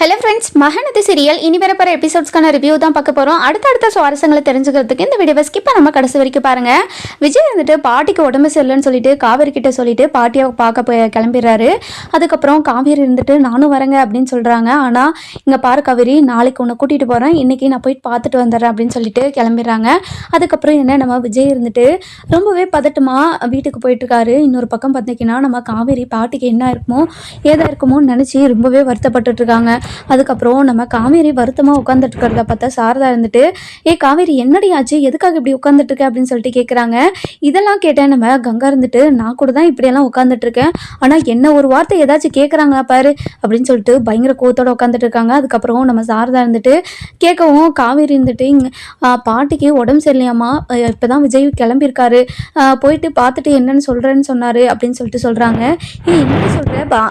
Hello friends, Mahanadi serial இனி வரப்போகிற எபிசோட்ஸ்க்கான review தான் பார்க்க போகிறோம். அடுத்த சுவாரஸ்யங்களை தெரிஞ்சுக்கிறதுக்கு இந்த வீடியோவை ஸ்கிப் பண்ணாமல் கடைசி வரைக்கும் பாருங்கள். விஜய் வந்துட்டு பாட்டிக்கு உடம்பு சரியில்லைன்னு சொல்லிட்டு காவேரி கிட்ட சொல்லிட்டு பாட்டியை பார்க்க போய் கிளம்பிடுறாரு. அதுக்கப்புறம் காவேரி இருந்துட்டு நானும் வரேங்க அப்படின்னு சொல்கிறாங்க. ஆனால் இங்கே பாரு காவேரி, நாளைக்கு உன்னை கூட்டிகிட்டு போகிறேன், இன்றைக்கி நான் போயிட்டு பார்த்துட்டு வந்துடுறேன் அப்படின்னு சொல்லிட்டு கிளம்பிடுறாங்க. அதுக்கப்புறம் என்ன, நம்ம விஜய் இருந்துட்டு ரொம்பவே பதட்டமாக வீட்டுக்கு போயிட்டுருக்காரு. இன்னொரு பக்கம் பார்த்தீங்கன்னா நம்ம காவேரி பாட்டிக்கு என்ன இருக்குமோ ஏதா இருக்குமோன்னு நினச்சி ரொம்பவே வருத்தப்பட்டுட்ருக்காங்க. அதுக்கப்புறம் நம்ம காவேரி வருத்தமாக உட்காந்துட்டு இருக்கிறத பார்த்தா சாரதா இருந்துட்டு, காவேரி என்னடி ஆச்சு, எதுக்காக இப்படி உட்காந்துட்டு இருக்க அப்படின்னு சொல்லிட்டு கேட்குறாங்க. இதெல்லாம் கேட்டேன் நம்ம கங்கா இருந்துட்டு, நான் கூட தான் இப்படியெல்லாம் உட்காந்துட்டு இருக்கேன், ஆனால் என்ன ஒரு வார்த்தை ஏதாச்சும் கேட்குறாங்களா பாரு அப்படின்னு சொல்லிட்டு பயங்கர கோவத்தோடு உட்காந்துட்டு இருக்காங்க. அதுக்கப்புறம் நம்ம சாரதா இருந்துட்டு கேட்கவும் காவேரி இருந்துட்டு, பாட்டிக்கு உடம்பு சரியில்லையாம்மா, இப்போ தான் விஜய் கிளம்பியிருக்காரு, போயிட்டு பார்த்துட்டு என்னன்னு சொல்கிறேன்னு சொன்னார் அப்படின்னு சொல்லிட்டு சொல்கிறாங்க. என்ன சொல்கிற,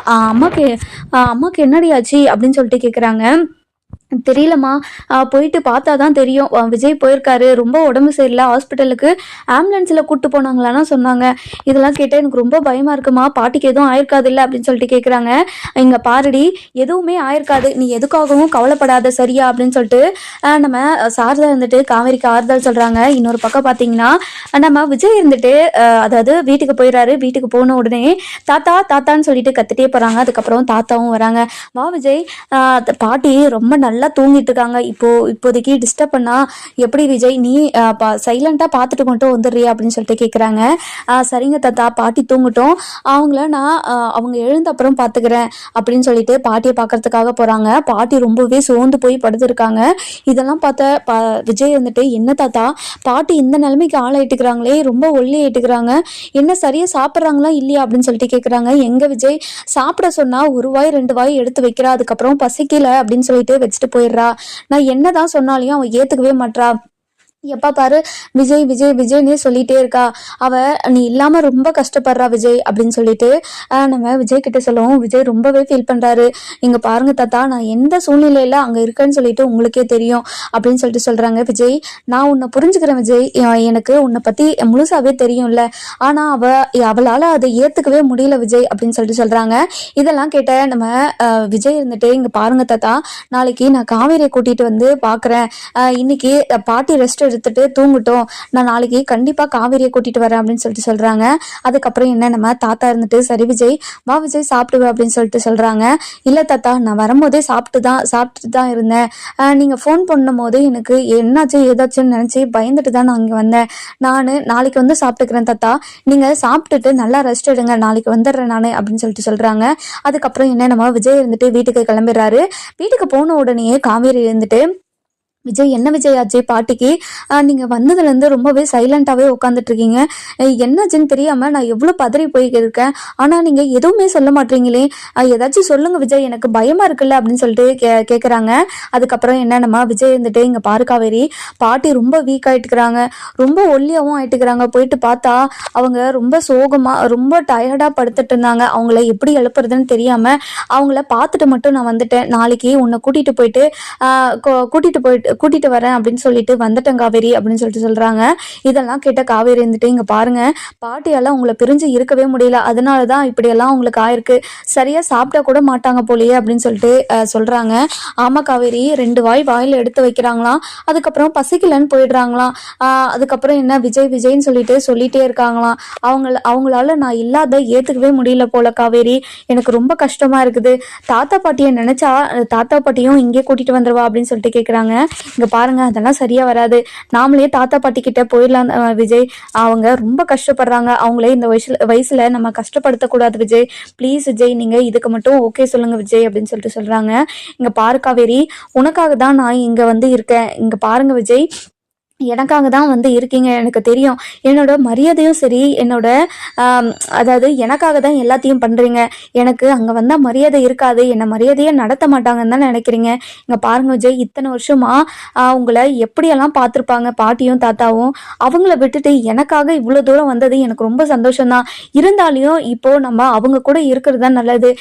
அம்மாக்கு என்னடி ஆச்சு அப்படின்னு சொல்லிட்டு கேட்குறாங்க. தெரியலம்மா, போயிட்டு பார்த்தா தான் தெரியும், விஜய் போயிருக்காரு, ரொம்ப உடம்பு சரியில்லை, ஹாஸ்பிட்டலுக்கு ஆம்புலன்ஸில் கூப்பிட்டு போனாங்களான்னா சொன்னாங்க. இதெல்லாம் கேட்டால் எனக்கு ரொம்ப பயமாக இருக்குமா, பாட்டிக்கு எதுவும் ஆயிருக்காது இல்லை அப்படின்னு சொல்லிட்டு கேட்குறாங்க. இங்கே பாருடி, எதுவுமே ஆயிருக்காது, நீ எதுக்காகவும் கவலைப்படாத சரியா அப்படின்னு சொல்லிட்டு நம்ம சாரதா இருந்துட்டு காவேரிக்கு ஆறுதல் சொல்கிறாங்க. இன்னொரு பக்கம் பார்த்தீங்கன்னா நம்ம விஜய் இருந்துட்டு அதாவது வீட்டுக்கு போயிடறாரு. வீட்டுக்கு போன உடனே தாத்தா தாத்தான்னு சொல்லிட்டு கத்துட்டே போகிறாங்க. அதுக்கப்புறம் தாத்தாவும் வராங்க. வா விஜய், பாட்டி ரொம்ப நல்லா தூங்கிட்டு இருக்காங்க, இப்போதைக்கு டிஸ்டர்ப் பண்ணா எப்படி விஜய், நீ சைலண்டா பார்த்துட்டு மட்டும் வந்துடுறியா அப்படின்னு சொல்லிட்டு கேட்குறாங்க. சரிங்க தாத்தா, பாட்டி தூங்கட்டும், அவங்கள நான் அவங்க எழுந்த அப்புறம் பார்த்துக்கிறேன் அப்படின்னு சொல்லிட்டு பாட்டியை பார்க்கறதுக்காக போறாங்க. பாட்டி ரொம்பவே சோர்ந்து போய் படுத்துருக்காங்க. இதெல்லாம் பார்த்த விஜய் வந்துட்டு, என்ன தாத்தா பாட்டி இந்த நிலைமைக்கு ஆளாயிட்டுக்கிறாங்களே, ரொம்ப ஒல்லி ஆயிட்டுக்கிறாங்க, என்ன சரியா சாப்பிட்றாங்களா இல்லையா அப்படின்னு சொல்லிட்டு கேட்குறாங்க. எங்க விஜய் சாப்பிட சொன்னா ஒரு வாய் 2 வாய் எடுத்து வைக்கிறா, அதுக்கப்புறம் பசிக்கல அப்படின்னு சொல்லிட்டு வச்சுட்டு போயிடுறா, நான் என்னதான் சொன்னாலையும் அவன் ஏத்துக்கவே மாட்றா, எப்பா பாரு விஜய் விஜய் விஜய்னே சொல்லிட்டே இருக்கா, அவ நீ இல்லாம ரொம்ப கஷ்டப்படுறா விஜய் அப்படின்னு சொல்லிட்டு நம்ம விஜய் கிட்ட சொல்லவும் விஜய் ரொம்பவே ஃபீல் பண்றாரு. இங்க பாருங்க தாத்தா, நான் எந்த சூழ்நிலையில அங்க இருக்கேன்னு சொல்லிட்டு உங்களுக்கே தெரியும் அப்படின்னு சொல்லிட்டு சொல்றாங்க. விஜய், நான் உன்னை புரிஞ்சுக்கிறேன் விஜய், எனக்கு உன்னை பத்தி முழுசாவே தெரியும்ல, ஆனா அவளால அதை ஏத்துக்கவே முடியல விஜய் அப்படின்னு சொல்லிட்டு சொல்றாங்க. இதெல்லாம் கேட்ட நம்ம விஜய் இருந்துட்டு, இங்க பாருங்க தாத்தா, நாளைக்கு நான் காவேரியை கூட்டிட்டு வந்து பாக்குறேன், இன்னைக்கு பாட்டி ரெஸ்ட் எடுத்துட்டு தூங்கட்டும், நான் நாளைக்கு கண்டிப்பா காவேரியை கூட்டிட்டு வரேன் அப்படின்னு சொல்லிட்டு சொல்றாங்க. அதுக்கப்புறம் என்ன, நம்ம தாத்தா இருந்துட்டு, சரி விஜய் வா விஜய் சாப்பிடுவேன் அப்படின்னு சொல்லிட்டு சொல்றாங்க. இல்ல தாத்தா, நான் வரும்போதே சாப்பிட்டுட்டு தான் இருந்தேன், நீங்க ஃபோன் பண்ணும் போது எனக்கு என்னாச்சு ஏதாச்சுன்னு நினைச்சு பயந்துட்டு தான் நான் இங்க வந்தேன், நான் நாளைக்கு வந்து சாப்பிட்டுக்கிறேன் தாத்தா, நீங்க சாப்பிட்டுட்டு நல்லா ரெஸ்ட் எடுங்க, நாளைக்கு வந்துடுறேன் நான் அப்படின்னு சொல்லிட்டு சொல்றாங்க. அதுக்கப்புறம் என்ன, நம்ம விஜய் இருந்துட்டு வீட்டுக்கு கிளம்பிடுறாரு. வீட்டுக்கு போன உடனே காவேரி இருந்துட்டு, விஜய் என்ன விஜய் ஆச்சு பாட்டிக்கு, நீங்கள் வந்ததுலேருந்து ரொம்பவே சைலண்ட்டாகவே உட்காந்துட்டு இருக்கீங்க, என்னாச்சுன்னு தெரியாமல் நான் எவ்வளோ பதறி போயிருக்கேன், ஆனால் நீங்கள் எதுவுமே சொல்ல மாட்டீங்களே, ஏதாச்சும் சொல்லுங்கள் விஜய், எனக்கு பயமாக இருக்குல்ல அப்படின்னு சொல்லிட்டு கேட்குறாங்க. அதுக்கப்புறம் என்ன, நம்ம விஜய் இருந்துட்டு, இங்கே பாரு காவேரி, பாட்டி ரொம்ப வீக் ஆகிட்டுக்கிறாங்க, ரொம்ப ஒல்லியாகவும் ஆகிட்டுக்கிறாங்க, போயிட்டு பார்த்தா அவங்க ரொம்ப சோகமாக ரொம்ப டயர்டாக படுத்துட்டு இருந்தாங்க, அவங்கள எப்படி எழுப்புறதுன்னு தெரியாமல் அவங்கள பார்த்துட்டு மட்டும் நான் வந்துட்டேன், நாளைக்கு உன்னை கூட்டிட்டு வரேன் அப்படின்னு சொல்லிட்டு வந்துட்டேன் காவேரி அப்படின்னு சொல்லிட்டு சொல்றாங்க. இதெல்லாம் கேட்ட காவேரி இருந்துட்டு, இங்க பாருங்க, பாட்டியால உங்களை பிரிஞ்சு இருக்கவே முடியல, அதனாலதான் இப்படியெல்லாம் உங்களுக்கு ஆயிருக்கு, சரியா சாப்பிட்டா கூட மாட்டாங்க போலயே அப்படின்னு சொல்லிட்டு சொல்றாங்க. ஆமா காவேரி, 2 வாயில எடுத்து வைக்கிறாங்களாம், அதுக்கப்புறம் பசிக்கலன்னு போயிடுறாங்களாம், அதுக்கப்புறம் என்ன விஜய் விஜய்ன்னு சொல்லிட்டே இருக்காங்களாம், அவங்களால நான் இல்லாத ஏத்துக்கவே முடியல போல காவேரி, எனக்கு ரொம்ப கஷ்டமா இருக்குது, தாத்தா பாட்டியை நினைச்சா தாத்தா பாட்டியும் இங்கே கூட்டிட்டு வந்துருவா அப்படின்னு சொல்லிட்டு கேட்குறாங்க. இங்க பாருங்க, அதெல்லாம் சரியா வராது, நாமளே தாத்தா பாட்டி கிட்ட போயிடலாம் விஜய், அவங்க ரொம்ப கஷ்டப்படுறாங்க, அவங்களே இந்த வயசுல நம்ம கஷ்டப்படுத்தக்கூடாது விஜய், ப்ளீஸ் விஜய் நீங்க இதுக்கு மட்டும் ஓகே சொல்லுங்க விஜய் அப்படின்னு சொல்லிட்டு சொல்றாங்க. இங்க பாரு காவேரி, உனக்காக தான் நான் இங்க வந்து இருக்கேன், இங்க பாருங்க விஜய், எனக்காக தான் வந்து இருக்கீங்க, எனக்கு தெரியும், என்னோட மரியாதையும் சரி, என்னோட அதாவது எனக்காக தான் எல்லாத்தையும் பண்ணுறீங்க, எனக்கு அங்கே வந்தால் மரியாதை இருக்காது, என்னை மரியாதையே நடத்த மாட்டாங்கன்னு தான் நினைக்கிறீங்க, இங்கே பாருங்க விஜய், இத்தனை வருஷமாக உங்களை எப்படியெல்லாம் பார்த்துருப்பாங்க பாட்டியும் தாத்தாவும், அவங்கள விட்டுட்டு எனக்காக இவ்வளோ தூரம் வந்தது எனக்கு ரொம்ப சந்தோஷம்தான், இருந்தாலையும் இப்போது நம்ம அவங்க கூட இருக்கிறது தான் நல்லது,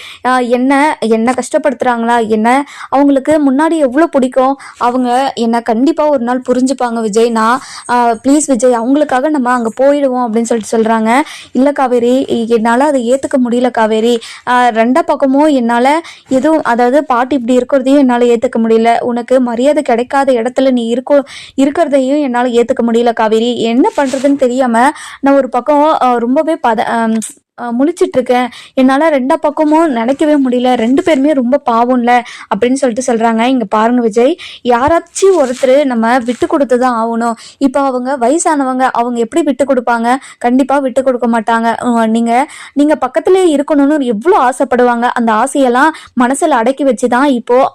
என்ன கஷ்டப்படுத்துகிறாங்களா, என்ன அவங்களுக்கு முன்னாடி எவ்வளோ பிடிக்கும், அவங்க என்னை கண்டிப்பாக ஒரு நாள் புரிஞ்சுப்பாங்க விஜய், விஜய், நான் ப்ளீஸ் விஜய், அவங்களுக்காக நம்ம அங்கே போயிடுவோம் அப்படின்னு சொல்லிட்டு சொல்கிறாங்க. இல்லை காவேரி, என்னால் அதை ஏற்றுக்க முடியல காவேரி. ரெண்டா பக்கமும் என்னால் எதுவும், அதாவது பாட்டி இப்படி இருக்கிறதையும் என்னால் ஏற்றுக்க முடியல, உனக்கு மரியாதை கிடைக்காத இடத்துல நீ இருக்கிறதையும் என்னால் ஏற்றுக்க முடியல காவேரி. என்ன பண்ணுறதுன்னு தெரியாமல் நான் ஒரு பக்கம் ரொம்பவே முழிச்சிட்டு இருக்கேன். என்னால் ரெண்டா பக்கமும் நினைக்கவே முடியல. ரெண்டு பேருமே ரொம்ப பாவம்ல அப்படின்னு சொல்லிட்டு சொல்கிறாங்க. இங்கே பாருங்க விஜய், யாராச்சும் ஒருத்தர் நம்ம விட்டு கொடுத்து தான் ஆகணும். இப்போ அவங்க வயசானவங்க, அவங்க எப்படி விட்டு கொடுப்பாங்க? கண்டிப்பாக விட்டு கொடுக்க மாட்டாங்க. நீங்கள் பக்கத்துலேயே இருக்கணும்னு எவ்வளோ ஆசைப்படுவாங்க. அந்த ஆசையெல்லாம் மனசில் அடக்கி வச்சு தான் இப்போது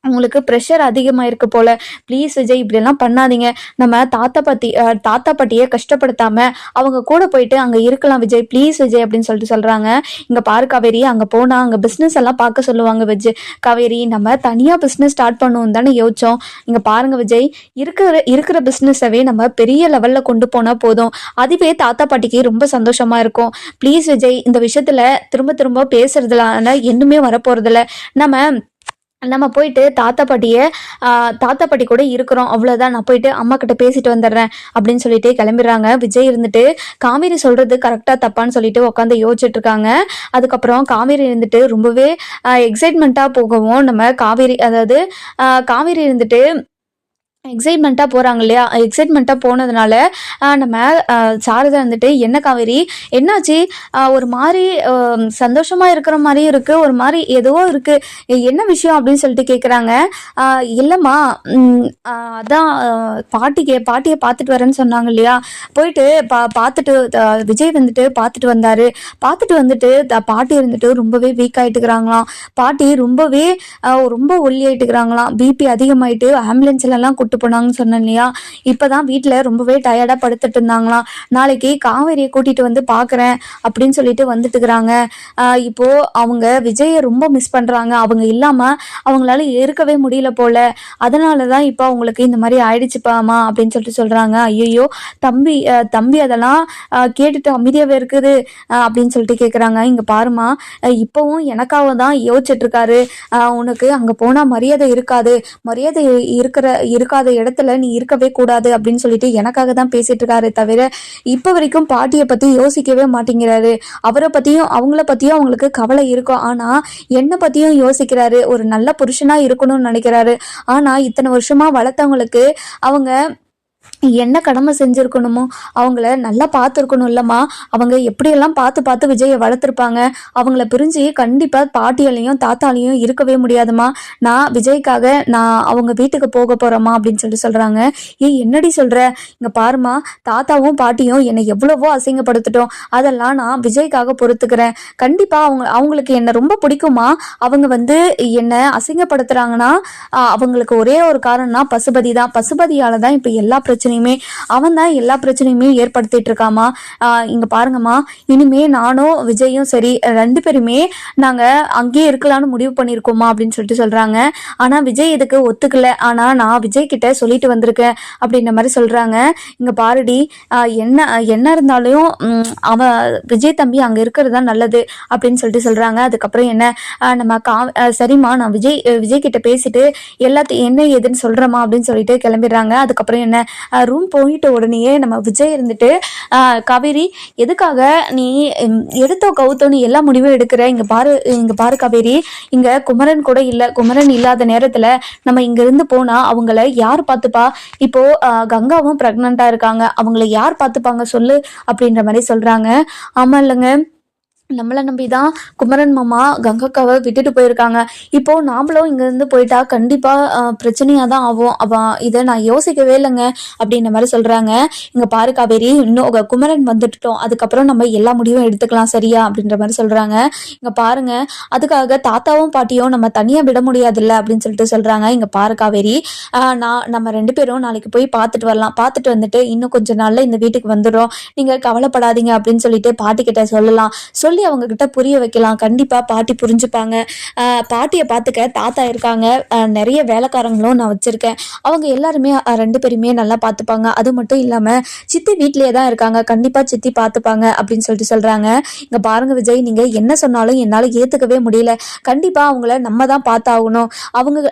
உங்களுக்கு ப்ரெஷர் அதிகமாக இருக்கு போல. ப்ளீஸ் விஜய், இப்படியெல்லாம் பண்ணாதீங்க. நம்ம தாத்தா பாட்டியை கஷ்டப்படுத்தாமல் அவங்க கூட போயிட்டு அங்கே இருக்கலாம் விஜய், ப்ளீஸ் விஜய் அப்படின்னு சொல்லிட்டு சொல்கிறாங்க. இங்கே பாரு காவேரி, அங்கே போனால் அங்கே பிஸ்னஸ் எல்லாம் பார்க்க சொல்லுவாங்க விஜய். காவேரி, நம்ம தனியாக பிஸ்னஸ் ஸ்டார்ட் பண்ணுவோம் தானே யோசிச்சோம். இங்கே பாருங்க விஜய், இருக்கிற பிஸ்னஸவே நம்ம பெரிய லெவலில் கொண்டு போனால் போதும். அதுவே தாத்தா பாட்டிக்கு ரொம்ப சந்தோஷமாக இருக்கும். ப்ளீஸ் விஜய், இந்த விஷயத்தில் திரும்ப திரும்ப பேசுறதுல இன்னுமே வரப்போகிறதில்ல. நம்ம போயிட்டு தாத்தா பாட்டி கூட இருக்கிறோம், அவ்வளோதான். நான் போயிட்டு அம்மா கிட்ட பேசிட்டு வந்துடுறேன் அப்படின்னு சொல்லிட்டு கிளம்பிடுறாங்க. விஜய் இருந்துட்டு காவேரி சொல்றது கரெக்டாக தப்பான்னு சொல்லிட்டு உட்காந்து யோசிச்சுட்டு இருக்காங்க. அதுக்கப்புறம் காவேரி இருந்துட்டு ரொம்பவே எக்ஸைட்மெண்ட்டாக போகவும் நம்ம காவேரி இருந்துட்டு எக்ஸைட்மெண்ட்டாக போகிறாங்க இல்லையா, எக்ஸைட்மெண்ட்டாக போனதுனால நம்ம சாரதா வந்துட்டு, என்ன காவேரி என்னாச்சு, ஒரு மாதிரி சந்தோஷமாக இருக்கிற மாதிரியும் இருக்குது, ஒரு மாதிரி ஏதோ இருக்குது, என்ன விஷயம் அப்படின்னு சொல்லிட்டு கேட்குறாங்க. இல்லைம்மா, அதான் பாட்டியை பார்த்துட்டு வரேன்னு சொன்னாங்க இல்லையா, போயிட்டு பார்த்துட்டு விஜய் வந்துட்டு பார்த்துட்டு வந்தார். பார்த்துட்டு வந்துட்டு பாட்டி இருந்துட்டு ரொம்பவே வீக் ஆகிட்டுக்கிறாங்களாம். பாட்டி ரொம்ப ஒல்லியாயிட்டுக்கிறாங்களாம். பிபி அதிகமாயிட்டு ஆம்புலன்ஸ்லாம் கூட்டு போனாங்கன்னு சொன்னேன் இல்லையா, இப்போதான் வீட்டில் ரொம்பவே டயர்டாக படுத்துட்டு இருந்தாங்களாம். நாளைக்கு காவேரியை கூட்டிகிட்டு வந்து பார்க்குறேன் அப்படின்னு சொல்லிட்டு வந்துட்டுக்கிறாங்க. இப்போது அவங்க விஜயை ரொம்ப மிஸ் பண்ணுறாங்க. அவங்க இல்லாமல் அவங்களால இருக்கவே முடியல போல. அதனால தான் இப்போ அவங்களுக்கு இந்த மாதிரி ஆயிடுச்சுப்பாமா அப்படின்னு சொல்லிட்டு சொல்கிறாங்க. ஐயோ தம்பி அதெல்லாம் கேட்டுட்டு அமைதியாகவே இருக்குது அப்படின்னு சொல்லிட்டு கேட்குறாங்க. இங்கே பாருமா, இப்போவும் எனக்காக தான் யோசிச்சுட்டு இருக்காரு. உனக்கு அங்கே போனால் மரியாதை இருக்காது, மரியாதை இருக்காத இடத்துல நீ இருக்கவே கூடாது அப்படின்னு சொல்லிட்டு எனக்காக தான் பேசிட்டு இருக்காரு தவிர இப்போ வரைக்கும் பாட்டியை பற்றி யோசிக்கவே மாட்டேங்கிறாரு. அவங்கள பற்றியும் அவங்களுக்கு கவலை இருக்கும், ஆனால் என்னை பற்றியும் யோசிக்கிறாரு. ஒரு நல்ல புருஷனாக இருக்கணும்னு நினைக்கிறாரு. ஆனால் இத்தனை வருஷமாக வளர்த்தவங்களுக்கு அவங்க என்ன கடமை செஞ்சுருக்கணுமோ அவங்கள நல்லா பார்த்துருக்கணும் இல்லைம்மா. அவங்க எப்படியெல்லாம் பார்த்து விஜயை வளர்த்துருப்பாங்க. அவங்கள பிரிஞ்சு கண்டிப்பாக பாட்டியாலையும் தாத்தாலையும் இருக்கவே முடியாதுமா. நான் விஜய்க்காக அவங்க வீட்டுக்கு போக போகிறோமா அப்படின்னு சொல்லிட்டு சொல்கிறாங்க. என்னடி சொல்கிற? இங்கே பாருமா, தாத்தாவும் பாட்டியும் என்னை எவ்வளவோ அசிங்கப்படுத்திட்டோம், அதெல்லாம் நான் விஜய்க்காக பொறுத்துக்கிறேன். கண்டிப்பாக அவங்களுக்கு என்னை ரொம்ப பிடிக்குமா. அவங்க என்னை அசிங்கப்படுத்துகிறாங்கன்னா அவங்களுக்கு ஒரே ஒரு காரணம்னா பசுபதி தான். பசுபதியால் தான் இப்போ எல்லா பிரச்சனையுமே, அவன் தான் எல்லா பிரச்சனையுமே ஏற்படுத்திட்டு இருக்காமா. இங்க பாருங்கம்மா, இனிமே நானும் விஜயும் சரி, ரெண்டு பேருமே நாங்க அங்கேயே இருக்கலாம்னு முடிவு பண்ணியிருக்கோமா அப்படின்னு சொல்லிட்டு சொல்றாங்க. ஆனா விஜய் இதுக்கு ஒத்துக்கல. ஆனா நான் விஜய் கிட்ட சொல்லிட்டு வந்திருக்கேன் அப்படின்ற மாதிரி சொல்றாங்க. இங்க பாருடி, என்ன இருந்தாலும் அவன் விஜய் தம்பி அங்க இருக்கிறது தான் நல்லது அப்படின்னு சொல்லிட்டு சொல்றாங்க. அதுக்கப்புறம் என்ன, நம்ம சரிம்மா, நான் விஜய் கிட்ட பேசிட்டு எல்லாத்தையும் என்ன ஏதுன்னு சொல்றேம்மா அப்படின்னு சொல்லிட்டு கிளம்பிடுறாங்க. அதுக்கப்புறம் என்ன, ரூம் போயிட்ட உடனேயே நம்ம விஜய் இருந்துட்டு, காவேரி எதுக்காக நீ எடுத்தோ கவுத்தோன்னு எல்லா முடிவும் எடுக்கிற? இங்க பாரு காவேரி, இங்க குமரன் கூட இல்லை. குமரன் இல்லாத நேரத்துல நம்ம இங்க இருந்து போனா அவங்கள யார் பார்த்துப்பா? இப்போ கங்காவும் பிரெக்னண்டா இருக்காங்க, அவங்கள யார் பார்த்துப்பாங்க சொல்லு அப்படின்ற மாதிரி சொல்றாங்க. ஆமா இல்லைங்க, நம்மளை நம்பி தான் குமரன் மாமா கங்காக்காவை விட்டுட்டு போயிருக்காங்க. இப்போது நாமளும் இங்கேருந்து போயிட்டா கண்டிப்பாக பிரச்சனையாக தான் ஆகும். இதை நான் யோசிக்கவே இல்லைங்க அப்படின்ற மாதிரி சொல்கிறாங்க. இங்கே பாரு காவேரி, இன்னும் குமரன் வந்துட்டோம், அதுக்கப்புறம் நம்ம எல்லா முடிவும் எடுத்துக்கலாம் சரியா அப்படின்ற மாதிரி சொல்கிறாங்க. இங்கே பாருங்க, அதுக்காக தாத்தாவும் பாட்டியும் நம்ம தனியாக விட முடியாதுல்ல அப்படின்னு சொல்லிட்டு சொல்கிறாங்க. இங்கே பாரு காவேரி, நம்ம ரெண்டு பேரும் நாளைக்கு போய் பார்த்துட்டு வரலாம். பார்த்துட்டு வந்துட்டு இன்னும் கொஞ்சம் நாளில் இந்த வீட்டுக்கு வந்துடுறோம், நீங்கள் கவலைப்படாதீங்க அப்படின்னு சொல்லிட்டு பாட்டிக்கிட்ட சொல்லலாம். சொல்லி சொல்லி அவங்க கிட்ட புரிய வைக்கலாம். கண்டிப்பாக பாட்டி புரிஞ்சுப்பாங்க. பாட்டியை பார்த்துக்க தாத்தா இருக்காங்க, நிறைய வேலைக்காரங்களும் நான் வச்சுருக்கேன், அவங்க எல்லாருமே 2 பேருமே நல்லா பார்த்துப்பாங்க. அது மட்டும் இல்லாமல் சித்தி வீட்டிலேயே தான் இருக்காங்க, கண்டிப்பாக சித்தி பார்த்துப்பாங்க அப்படின்னு சொல்லிட்டு சொல்கிறாங்க. இங்கே பாருங்க விஜய், நீங்கள் என்ன சொன்னாலும் என்னால் ஏற்றுக்கவே முடியல. கண்டிப்பாக அவங்கள நம்ம தான் பார்த்தாகணும்.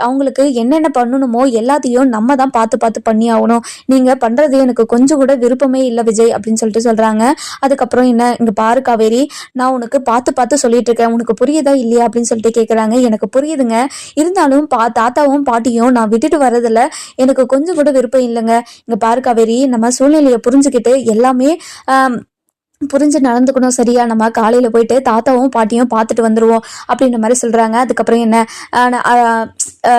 அவங்களுக்கு என்னென்ன பண்ணணுமோ எல்லாத்தையும் நம்ம தான் பார்த்து பார்த்து பண்ணி ஆகணும். நீங்கள் பண்ணுறது எனக்கு கொஞ்சம் கூட விருப்பமே இல்லை விஜய் அப்படின்னு சொல்லிட்டு சொல்கிறாங்க. அதுக்கப்புறம் என்ன, இங்கே பாரு காவேரி, நான் உனக்கு பார்த்து பார்த்து சொல்லிட்டு இருக்கேன், உனக்கு புரியுதா இல்லையா அப்படின்னு சொல்லிட்டு கேட்குறாங்க. எனக்கு புரியுதுங்க, இருந்தாலும் தாத்தாவும் பாட்டியும் நான் விட்டுட்டு வர்றதில்ல எனக்கு கொஞ்சம் கூட விருப்பம் இல்லைங்க. இங்கே பாரு காவேரி, நம்ம சூழ்நிலையை புரிஞ்சுக்கிட்டு எல்லாமே புரிஞ்சு நடந்துக்கணும், சரியா? நம்ம காலையில் போயிட்டு தாத்தாவும் பாட்டியும் பார்த்துட்டு வந்துடுவோம் அப்படின்ற மாதிரி சொல்கிறாங்க. அதுக்கப்புறம் என்ன,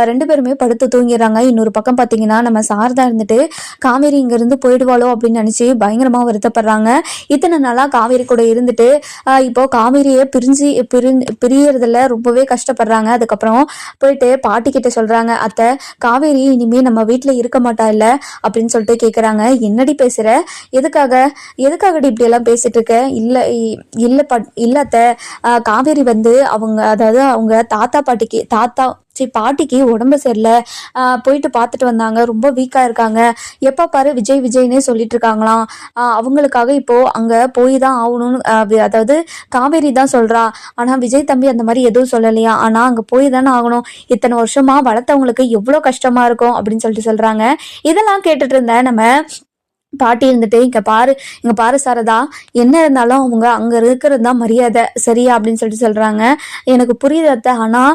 2 பேருமே படுத்து தூங்கிடுறாங்க. இன்னொரு பக்கம் பார்த்தீங்கன்னா நம்ம சாரதா இருந்துட்டு காவேரி இங்கேருந்து போயிடுவாளோ அப்படின்னு நினச்சி பயங்கரமாக வருத்தப்படுறாங்க. இத்தனை நாளாக காவேரி கூட இருந்துட்டு இப்போது காவேரியை பிரியறதுல ரொம்பவே கஷ்டப்படுறாங்க. அதுக்கப்புறம் போயிட்டு பாட்டிக்கிட்ட சொல்கிறாங்க, அத்தை காவேரி இனிமேல் நம்ம வீட்டில் இருக்க மாட்டா இல்லை அப்படின்னு சொல்லிட்டு கேட்குறாங்க. என்னடி பேசுகிற, எதுக்காகடி இப்படியெல்லாம் பேசிட்டு இருக்க? இல்லத்த, காவேரி வந்து அதாவது அவங்க பாட்டிக்கு உடம்பு சரியில்லை, போயிட்டு பார்த்துட்டு வந்தாங்க, ரொம்ப வீக்காக இருக்காங்க, எப்போ பாரு விஜய் விஜய்னே சொல்லிட்டு இருக்காங்களாம். அவங்களுக்காக இப்போது அங்கே போய் தான் ஆகணும்னு அதாவது காவேரி தான் சொல்கிறா. ஆனால் விஜய் தம்பி அந்த மாதிரி எதுவும் சொல்லலையா, ஆனால் அங்கே போய் தானே ஆகணும், இத்தனை வருஷமாக வளர்த்தவங்களுக்கு எவ்வளோ கஷ்டமாக இருக்கும் அப்படின்னு சொல்லிட்டு சொல்கிறாங்க. இதெல்லாம் கேட்டுட்டு இருந்தேன் நம்ம பாட்டி இருந்துட்டு, இங்கே பாரு சாரதா, என்ன இருந்தாலும் அவங்க அங்கே இருக்கிறது தான் மரியாதை, சரியா அப்படின்னு சொல்லிட்டு சொல்கிறாங்க. எனக்கு புரியுது அத்தை, ஆனால்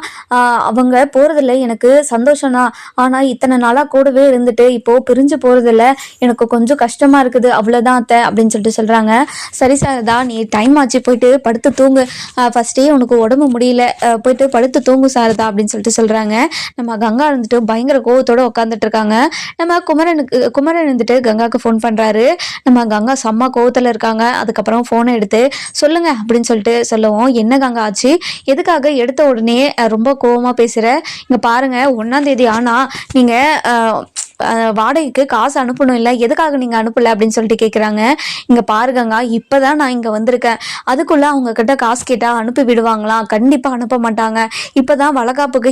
அவங்க போகிறதில்ல எனக்கு சந்தோஷம் தான், ஆனால் இத்தனை நாளாக கூடவே இருந்துட்டு இப்போது பிரிஞ்சு போகிறதில்ல எனக்கு கொஞ்சம் கஷ்டமாக இருக்குது, அவ்வளோதான் அத்தை அப்படின்னு சொல்லிட்டு சொல்கிறாங்க. சரி சாரதா, நீ டைம் ஆச்சு, போயிட்டு படுத்து தூங்கு, ஃபஸ்ட்டே உனக்கு உடம்பு முடியல, போயிட்டு படுத்து தூங்கு சாரதா அப்படின்னு சொல்லிட்டு சொல்கிறாங்க. நம்ம கங்கா இருந்துட்டு பயங்கர கோவத்தோடு உட்காந்துட்டு இருக்காங்க. நம்ம குமரன் இருந்துட்டு கங்காவுக்கு ஃபோன் பண்ணுறாரு. நம்ம கங்கா செம்ம கோவத்தில் இருக்காங்க. அதுக்கப்புறம் ஃபோனை எடுத்து சொல்லுங்க அப்படின்னு சொல்லிட்டு சொல்லவும், என்ன கங்கா ஆச்சு, எதுக்காக எடுத்த உடனே ரொம்ப கோவமாக பேசுகிற, இங்கே பாருங்க 1ஆம் தேதி ஆனால் நீங்கள் வாடகைக்கு காசு அனுப்பணும் இல்லை, எதுக்காக நீங்கள் அனுப்பலை அப்படின்னு சொல்லிட்டு கேட்குறாங்க. இங்கே பாருங்கங்க, இப்போ தான் நான் இங்கே வந்திருக்கேன், அதுக்குள்ளே அவங்க கிட்ட காசு கேட்டால் அனுப்பி விடுவாங்களாம், கண்டிப்பாக அனுப்ப மாட்டாங்க. இப்போ தான் வளகாப்புக்கு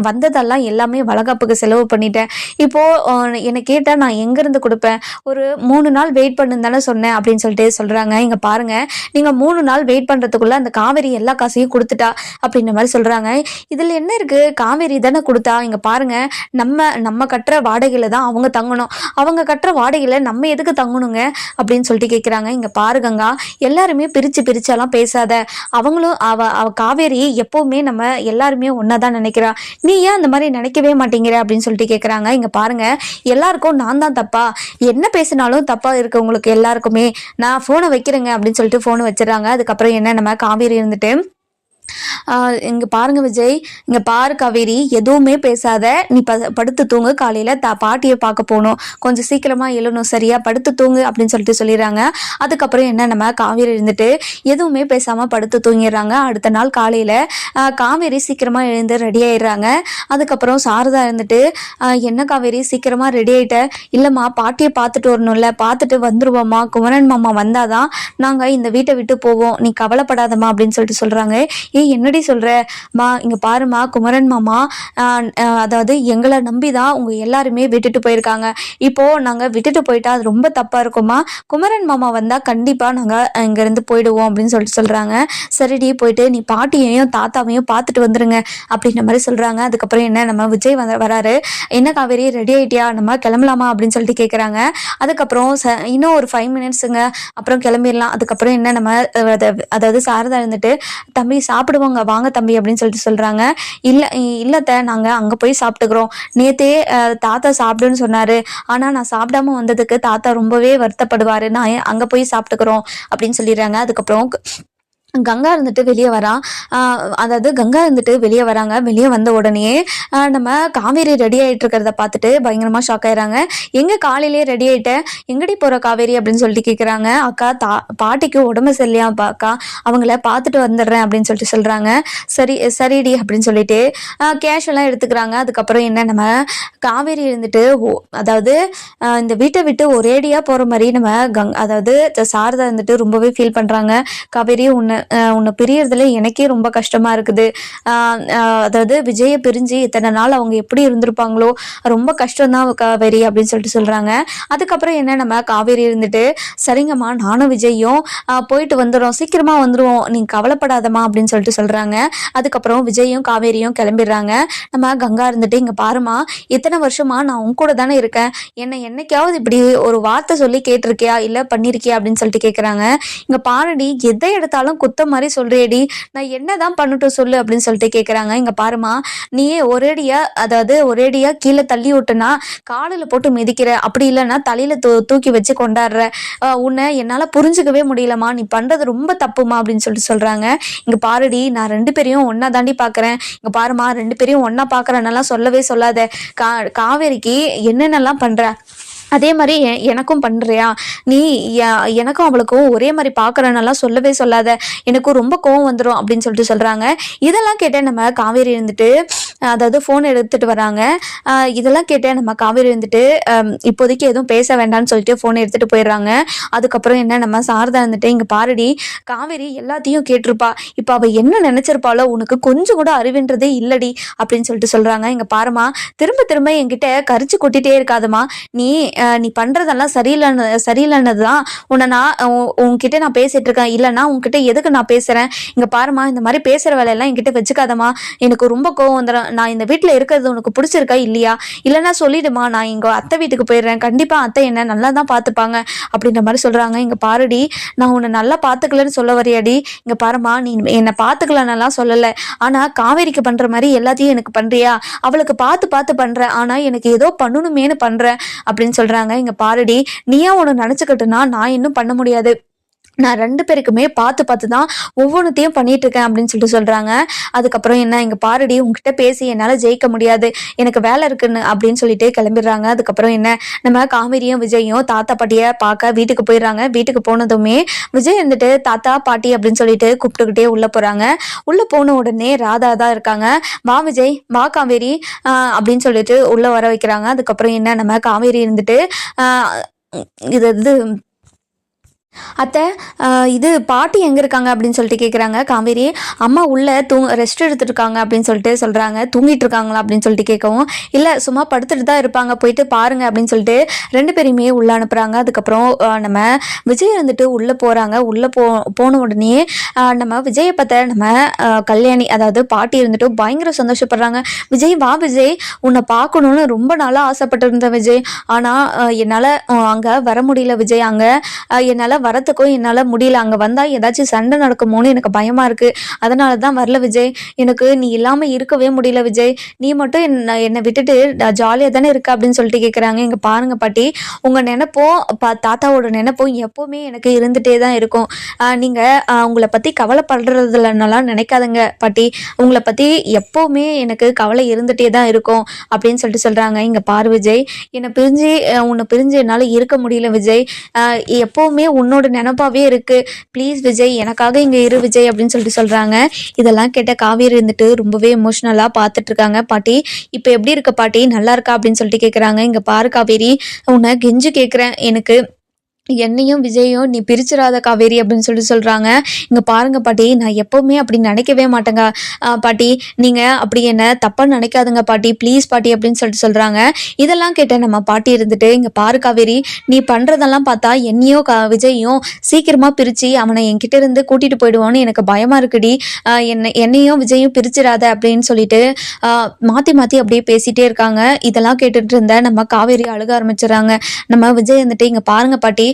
வந்ததெல்லாம் எல்லாமே வளகாப்புக்கு செலவு பண்ணிட்டேன், இப்போது என்னை கேட்டால் நான் எங்கேருந்து கொடுப்பேன், ஒரு 3 நாள் வெயிட் பண்ணுன்னு தானே சொன்னேன் அப்படின்னு சொல்லிட்டு சொல்கிறாங்க. இங்கே பாருங்கள், நீங்கள் 3 நாள் வெயிட் பண்ணுறதுக்குள்ளே அந்த காவேரி எல்லா காசையும் கொடுத்துட்டா அப்படின்ற மாதிரி சொல்கிறாங்க. இதில் என்ன இருக்குது, காவேரி தானே கொடுத்தா, இங்கே பாருங்கள், நம்ம கட்டுற வாடகையில தான் அவங்க தங்கணும், அவங்க கட்டுற வாடகையில நம்ம எதுக்கு தங்கணுங்க அப்படின்னு சொல்லிட்டு கேட்குறாங்க. இங்க பாருங்கங்க, எல்லாருமே பிரிச்செல்லாம் பேசாத, அவங்களும் அவ காவேரி எப்பவுமே நம்ம எல்லாருமே ஒன்னாதான் நினைக்கிறா, நீ ஏன் அந்த மாதிரி நினைக்கவே மாட்டேங்கிற அப்படின்னு சொல்லிட்டு கேட்குறாங்க. இங்க பாருங்க, எல்லாருக்கும் நான் தான் தப்பா, என்ன பேசினாலும் தப்பா இருக்கு உங்களுக்கு எல்லாருக்குமே, நான் போனை வைக்கிறேங்க அப்படின்னு சொல்லிட்டு போனை வச்சிடறாங்க. அதுக்கப்புறம் என்ன, நம்ம காவேரி இருந்துட்டு, இங்கே பாருங்க விஜய், இங்கே பாரு காவேரி, எதுவுமே பேசாத, நீ படுத்து தூங்கு, காலையில் பாட்டியை பார்க்க போகணும், கொஞ்சம் சீக்கிரமாக எழுணும், சரியா, படுத்து தூங்கு அப்படின்னு சொல்லிட்டு சொல்லிடுறாங்க. அதுக்கப்புறம் என்ன, நம்ம காவேரி இருந்துட்டு எதுவுமே பேசாமல் படுத்து தூங்கிடுறாங்க. அடுத்த நாள் காலையில் காவேரி சீக்கிரமாக எழுந்து ரெடி ஆயிடுறாங்க. அதுக்கப்புறம் சாரதா இருந்துட்டு, என்ன காவேரி சீக்கிரமாக ரெடி ஆகிட்ட, இல்லைம்மா பாட்டியை பார்த்துட்டு வரணும்ல, பார்த்துட்டு வந்துருவோம்மா, குமரன் மாமா வந்தாதான் நாங்கள் இந்த வீட்டை விட்டு போவோம், நீ கவலைப்படாதம்மா அப்படின்னு சொல்லிட்டு சொல்கிறாங்க. என்னடி சொல்ற மா, இங்க பாருமா, குமரன் மாமா அதாவது எங்களை நம்பி தான் உங்க எல்லாருமே விட்டுட்டு போயிருக்காங்க, இப்போ நாங்க விட்டுட்டு போயிட்டா அது ரொம்ப தப்பா இருக்குமா, குமரன் மாமா வந்தா கண்டிப்பா நாங்க இங்க இருந்து போயிடுவோம் அப்படின்னு சொல்லிட்டு சொல்றாங்க. சரிடி, போயிட்டு நீ பாட்டியையும் தாத்தாவையும் பார்த்துட்டு வந்துருங்க அப்படின்ற மாதிரி சொல்றாங்க. அதுக்கப்புறம் என்ன, நம்ம விஜய் வராரு. என்ன காவேரி, ரெடி ஆயிட்டியா, நம்ம கிளம்பலாமா அப்படின்னு சொல்லிட்டு கேட்குறாங்க. அதுக்கப்புறம் இன்னும் ஒரு 5 மினிட்ஸுங்க, அப்புறம் கிளம்பிடலாம். அதுக்கப்புறம் என்ன, நம்ம அதாவது சாரதா இருந்துட்டு, தம்பி சாப்பிடுவாங்க வாங்க தம்பி அப்படின்னு சொல்லிட்டு சொல்றாங்க. இல்லத்த, நாங்க அங்க போய் சாப்பிட்டுக்கிறோம், நேத்தே தாத்தா சாப்பிடுன்னு சொன்னாரு, ஆனா நான் சாப்பிடாம வந்ததுக்கு தாத்தா ரொம்பவே வருத்தப்படுவாரு, நான் அங்க போய் சாப்பிட்டுக்கிறோம் அப்படின்னு சொல்லிடுறாங்க. அதுக்கப்புறம் கங்கா இருந்துட்டு வெளியே வரான். அதாவது கங்கா இருந்துட்டு வெளியே வராங்க. வெளியே வந்த உடனே நம்ம காவேரி ரெடி ஆகிட்டு இருக்கிறத பார்த்துட்டு பயங்கரமாக ஷாக் ஆயிடுறாங்க. எங்கே காலையிலேயே ரெடி ஆகிட்டேன், எங்கடி போகிற காவேரி அப்படின்னு சொல்லிட்டு கேட்குறாங்க. அக்கா பாட்டிக்கு உடம்பு சரியில்லையா அக்கா, அவங்கள பார்த்துட்டு வந்துடுறேன் அப்படின்னு சொல்லிட்டு சொல்கிறாங்க. சரிடி அப்படின்னு சொல்லிட்டு கேஷெல்லாம் எடுத்துக்கிறாங்க. அதுக்கப்புறம் என்ன, நம்ம காவேரி இருந்துட்டு அதாவது இந்த வீட்டை விட்டு ஒரேடியாக போகிற மாதிரி நம்ம அதாவது சாரதா இருந்துட்டு ரொம்பவே ஃபீல் பண்ணுறாங்க. காவேரி உன்னை பிரியறதுல எனக்கே ரொம்ப கஷ்டமா இருக்குது. அதாவது விஜயை பிரிஞ்சு இத்தனை நாள் அவங்க எப்படி இருந்திருப்பாங்களோ, ரொம்ப கஷ்டம்தான் காவேரி அப்படின்னு சொல்லிட்டு சொல்றாங்க. அதுக்கப்புறம் என்ன, நம்ம காவேரி இருந்துட்டு சரிங்கம்மா நானும் விஜயும் போயிட்டு வந்துடும், சீக்கிரமா வந்துடுவோம், நீங்க கவலைப்படாதம்மா அப்படின்னு சொல்லிட்டு சொல்றாங்க. அதுக்கப்புறம் விஜயும் காவேரியும் கிளம்பிடுறாங்க. நம்ம கங்கா இருந்துட்டு இங்க பாருமா, இத்தனை வருஷமா நான் உன் கூட தானே இருக்கேன், என்னைக்காவது இப்படி ஒரு வார்த்தை சொல்லி கேட்டிருக்கியா இல்ல பண்ணிருக்கியா அப்படின்னு சொல்லிட்டு கேக்குறாங்க. இங்க பாருடி, எதை எடுத்தாலும் குத்த மாதிரி சொல்றியடி, நான் என்னதான் பண்ணட்டும் சொல்லு அப்படின்னு சொல்லிட்டு கேக்குறாங்க. இங்க பாருமா, நீயே ஒரேடியா கீழே தள்ளி விட்டுனா காலில் போட்டு மிதிக்கிற, அப்படி இல்லைன்னா தலையில தூக்கி வச்சு கொண்டாடுற, உன்னை என்னால புரிஞ்சுக்கவே முடியலமா, நீ பண்றது ரொம்ப தப்புமா அப்படின்னு சொல்லிட்டு சொல்றாங்க. இங்க பாருடி, நான் ரெண்டு பேரையும் ஒன்னா தாண்டி பாக்குறேன், இங்க பாருமா ரெண்டு பேரையும் ஒன்னா பாக்குறேன்னெல்லாம் சொல்லவே சொல்லாத. காவேரிக்கு என்னென்னலாம் பண்ற அதே மாதிரி எனக்கும் பண்றியா, நீ எனக்கும் அவளுக்கும் ஒரே மாதிரி பாக்குறனெல்லாம் சொல்லவே சொல்லாத, எனக்கும் ரொம்ப கோவம் வந்துடும் அப்படின்னு சொல்லிட்டு சொல்றாங்க. இதெல்லாம் கேட்டேன் நம்ம காவேரி இருந்துட்டு, அதாவது ஃபோன் எடுத்துட்டு வராங்க. இதெல்லாம் கேட்டேன் நம்ம காவேரி இருந்துட்டு இப்போதைக்கு எதுவும் பேச வேண்டாம்னு சொல்லிட்டு ஃபோன் எடுத்துட்டு போயிடுறாங்க. அதுக்கப்புறம் என்ன, நம்ம சாரதா இருந்துட்டு இங்க பாருடி, காவேரி எல்லாத்தையும் கேட்டிருப்பா, இப்போ அவ என்ன நினைச்சிருப்பாளோ, உனக்கு கொஞ்சம் கூட அறிவுன்றதே இல்லடி அப்படின்னு சொல்லிட்டு சொல்றாங்க. இங்க பாருமா, திரும்ப திரும்ப என்கிட்ட கரிச்சு கொட்டிட்டே இருக்காதமா, நீ பண்றதெல்லாம் சரியில்லைன்னதுதான் உன்கிட்ட நான் பேசிட்டு இருக்கேன், இல்லைன்னா உன்கிட்ட எதுக்கு நான் பேசுறேன். இங்க பாருமா, இந்த மாதிரி பேசுற வேலையெல்லாம் என்கிட்ட வச்சுக்காதமா, எனக்கு ரொம்ப கோவம் வந்துடும். நான் இந்த வீட்டுல இருக்கிறது உனக்கு பிடிச்சிருக்கா இல்லையா, இல்லைன்னா சொல்லிடுமா, நான் இங்க அத்தை வீட்டுக்கு போயிடுறேன், கண்டிப்பா அத்தை என்ன நல்லா தான் பாத்துப்பாங்க அப்படின்ற மாதிரி சொல்றாங்க. இங்க பாருடி, நான் உன்னை நல்லா பாத்துக்கலன்னு சொல்ல வரையாடி, இங்க பாருமா, நீ என்னை பாத்துக்கலன்னெல்லாம் சொல்லல, ஆனா காவேரிக்கு பண்ற மாதிரி எல்லாத்தையும் எனக்கு பண்றியா, அவளுக்கு பார்த்து பார்த்து பண்ற, ஆனா எனக்கு ஏதோ பண்ணணுமேனு பண்ற அப்படின்னு சொல்றாங்க. இங்க பாருடி, நீயா ஒண்ணு நினைச்சுக்கிட்டுனா நான் இன்னும் பண்ண முடியாது, நான் ரெண்டு பேருக்குமே பார்த்து தான் ஒவ்வொன்றத்தையும் பண்ணிட்டு இருக்கேன் அப்படின்னு சொல்லிட்டு சொல்றாங்க. அதுக்கப்புறம் என்ன, இங்க பாருடி, உங்ககிட்ட பேசி என்னால ஜெயிக்க முடியாது, எனக்கு வேலை இருக்குன்னு அப்படின்னு சொல்லிட்டு கிளம்பிடுறாங்க. அதுக்கப்புறம் என்ன, நம்ம காவேரியும் விஜயும் தாத்தா பாட்டிய பார்க்க வீட்டுக்கு போயிடுறாங்க. வீட்டுக்கு போனதுமே விஜய் வந்துட்டு தாத்தா பாட்டி அப்படின்னு சொல்லிட்டு கூப்பிட்டுக்கிட்டே உள்ள போறாங்க. உள்ள போன உடனே ராதா தான் இருக்காங்க. வா விஜய், வா காவேரி அப்படின்னு சொல்லிட்டு உள்ள வர வைக்கிறாங்க. அதுக்கப்புறம் என்ன, நம்ம காவேரி இருந்துட்டு இது அத்தை, இது பாட்டி எங்கே இருக்காங்க அப்படின்னு சொல்லிட்டு கேட்குறாங்க. காவேரி, அம்மா உள்ளே ரெஸ்ட் எடுத்துட்டு இருக்காங்க அப்படின்னு சொல்லிட்டு சொல்கிறாங்க. தூங்கிட்டு இருக்காங்களா அப்படின்னு சொல்லிட்டு கேட்கவும், இல்லை சும்மா படுத்துட்டு தான் இருப்பாங்க, போயிட்டு பாருங்க அப்படின்னு சொல்லிட்டு ரெண்டு பேரையுமே உள்ளே அனுப்புகிறாங்க. அதுக்கப்புறம் நம்ம விஜய் வந்துட்டு உள்ளே போகிறாங்க. உள்ளே போன உடனே நம்ம விஜயை பார்த்த நம்ம கல்யாணி, அதாவது பாட்டி இருந்துட்டு பயங்கர சந்தோஷப்படுறாங்க. விஜய் வா விஜய், உன்னை பார்க்கணுன்னு ரொம்ப நாளாக ஆசைப்பட்டு இருந்தேன் விஜய், ஆனால் என்னால் அங்கே வர முடியல விஜய், அங்கே என்னால் வரத்துக்கும் என்னால் முடியல, அங்கே வந்தால் ஏதாச்சும் சண்டை நடக்குமோன்னு எனக்கு பயமாக இருக்குது, அதனால தான் வரல விஜய், எனக்கு நீ இல்லாமல் இருக்கவே முடியல விஜய், நீ மட்டும் என்னை விட்டுட்டு ஜாலியாக தானே இருக்க அப்படின்னு சொல்லிட்டு கேட்குறாங்க. இங்கே பாருங்க பாட்டி, உங்கள் நினைப்போம் தாத்தாவோட நினைப்போம் எப்போவுமே எனக்கு இருந்துகிட்டே தான் இருக்கும், நீங்கள் உங்களை பற்றி கவலைப்படுறதுலனாலாம் நினைக்காதுங்க பாட்டி, உங்களை பற்றி எப்போவுமே எனக்கு கவலை இருந்துகிட்டே தான் இருக்கும் அப்படின்னு சொல்லிட்டு சொல்கிறாங்க. இங்கே பாரு விஜய், உன்னை பிரிஞ்சு என்னால் இருக்க முடியல விஜய், எப்போவுமே உன்னோட நினப்பாவே இருக்கு, ப்ளீஸ் விஜய் எனக்காக இங்க இரு விஜய் அப்படின்னு சொல்லிட்டு சொல்றாங்க. இதெல்லாம் கேட்ட காவேரி இருந்துட்டு ரொம்பவே எமோஷனலா பார்த்துட்டு இருக்காங்க. பாட்டி இப்போ எப்படி இருக்க பாட்டி, நல்லா இருக்கா அப்படின்னு சொல்லிட்டு கேட்குறாங்க. இங்க பாரு காவேரி, உன்னை கெஞ்சு கேட்குறேன், எனக்கு என்னையும் விஜயும் நீ பிரிச்சிடாத காவேரி அப்படின்னு சொல்லிட்டு சொல்கிறாங்க. இங்கே பாருங்க பாட்டி, நான் எப்போவுமே அப்படி நினைக்கவே மாட்டேங்க பாட்டி, நீங்கள் அப்படி என்ன தப்பாக நினைக்காதுங்க பாட்டி, ப்ளீஸ் பாட்டி அப்படின்னு சொல்லிட்டு சொல்கிறாங்க. இதெல்லாம் கேட்ட நம்ம பாட்டி இருந்துட்டு, இங்கே பாரு காவேரி, நீ பண்ணுறதெல்லாம் பார்த்தா என்னையும் விஜயும் சீக்கிரமாக பிரித்து அவனை என்கிட்ட இருந்து கூட்டிகிட்டு போயிடுவான்னு எனக்கு பயமாக இருக்குடி, என்னையும் விஜயும் பிரிச்சிடாத அப்படின்னு சொல்லிட்டு மாற்றி மாற்றி அப்படியே பேசிகிட்டே இருக்காங்க. இதெல்லாம் கேட்டுட்டு இருந்த நம்ம காவேரி அழுக ஆரம்பிச்சிடறாங்க. நம்ம விஜய் வந்துட்டு, இங்கே பாருங்க பாட்டி,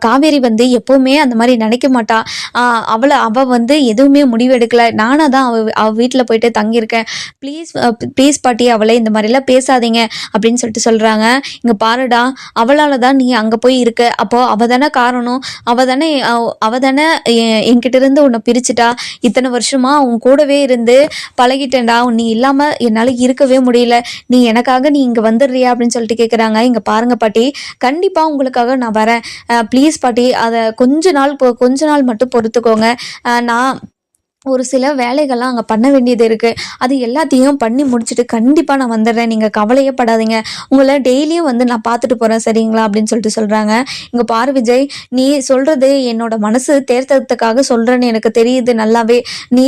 காவேரி வந்து எப்பவுமே அந்த மாதிரி நினைக்க மாட்டா, அவ வந்து எதுவுமே முடிவெடுக்கல, நானா தான் அவ வீட்டுல போயிட்டு தங்கியிருக்கேன், ப்ளீஸ் பாட்டி அவளை இந்த மாதிரிலாம் பேசாதீங்க அப்படின்னு சொல்லிட்டு சொல்றாங்க. இங்க பாருடா, அவளால தான் நீ அங்க போய் இருக்க, அப்போ அவ தானே காரணம், அவ தானே என்கிட்ட இருந்து உன்னை பிரிச்சுட்டா, இத்தனை வருஷமா உன் கூடவே இருந்து பழகிட்டேன்டா, நீ இல்லாம என்னால இருக்கவே முடியல, நீ எனக்காக நீ இங்க வந்துடுறியா அப்படின்னு சொல்லிட்டு கேட்குறாங்க. இங்க பாருங்க பாட்டி, கண்டிப்பா உங்களுக்காக நான் வரேன், ப்ளீஸ் பாட்டி, அதை கொஞ்ச நாள் மட்டும் பொறுத்துக்கோங்க, நான் ஒரு சில வேலைகள்லாம் அங்கே பண்ண வேண்டியது இருக்குது. அது எல்லாத்தையும் பண்ணி முடிச்சுட்டு கண்டிப்பாக நான் வந்துடுறேன். நீங்கள் கவலையே படாதீங்க. உங்களை டெய்லியும் வந்து நான் பார்த்துட்டு போகிறேன் சரிங்களா அப்படின்னு சொல்லிட்டு சொல்கிறாங்க. இங்கே பாரு விஜய், நீ சொல்கிறது என்னோட மனசு தேர்த்ததுக்காக சொல்கிறேன்னு எனக்கு தெரியுது நல்லாவே. நீ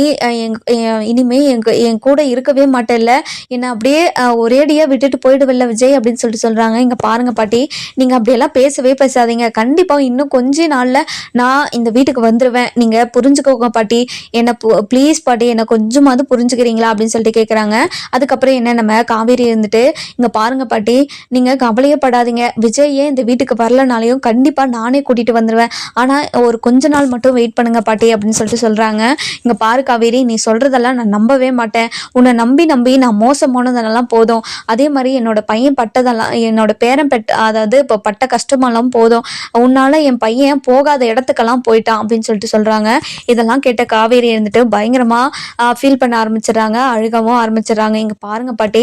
இனிமே என் கூட இருக்கவே மாட்டேல்ல, என்னை அப்படியே ஒரேடியாக விட்டுட்டு போயிடுவில்ல விஜய் அப்படின்னு சொல்லிட்டு சொல்கிறாங்க. இங்கே பாருங்க பாட்டி, நீங்கள் அப்படியெல்லாம் பேசவே பேசாதீங்க. கண்டிப்பாக இன்னும் கொஞ்ச நாளில் நான் இந்த வீட்டுக்கு வந்துடுவேன். நீங்கள் புரிஞ்சுக்கோங்க பாட்டி. என்னை ப்ளீஸ் பாட்டி, என்னை கொஞ்சமாவது புரிஞ்சுக்கிறீங்களா அப்படின்னு சொல்லிட்டு கேட்குறாங்க. அதுக்கப்புறம் என்ன, நம்ம காவேரி இருந்துட்டு, இங்கே பாருங்க பாட்டி, நீங்கள் கவலையே படாதீங்க. விஜயே இந்த வீட்டுக்கு வரலனாலையும் கண்டிப்பாக நானே கூட்டிகிட்டு வந்துடுவேன். ஆனால் ஒரு கொஞ்ச நாள் மட்டும் வெயிட் பண்ணுங்க பாட்டி அப்படின்னு சொல்லிட்டு சொல்கிறாங்க. இங்கே பாரு காவேரி, நீ சொல்கிறதெல்லாம் நான் நம்பவே மாட்டேன். உன்னை நம்பி நம்பி நான் மோசமானதெல்லாம் போதும். அதே மாதிரி என்னோட பையன் பட்டதெல்லாம், என்னோட பேரன் அதாவது இப்போ பட்ட கஷ்டமெல்லாம் போதும். உன்னால் என் பையன் போகாத இடத்துக்கெல்லாம் போயிட்டான் அப்படின்னு சொல்லிட்டு சொல்கிறாங்க. இதெல்லாம் கேட்ட காவேரி இருந்துட்டு பயங்கரமாக ஃபீல் பண்ண ஆரம்பிச்சிடுறாங்க, அழுகவும் ஆரம்பிச்சிடுறாங்க. இங்கே பாருங்க பாட்டி,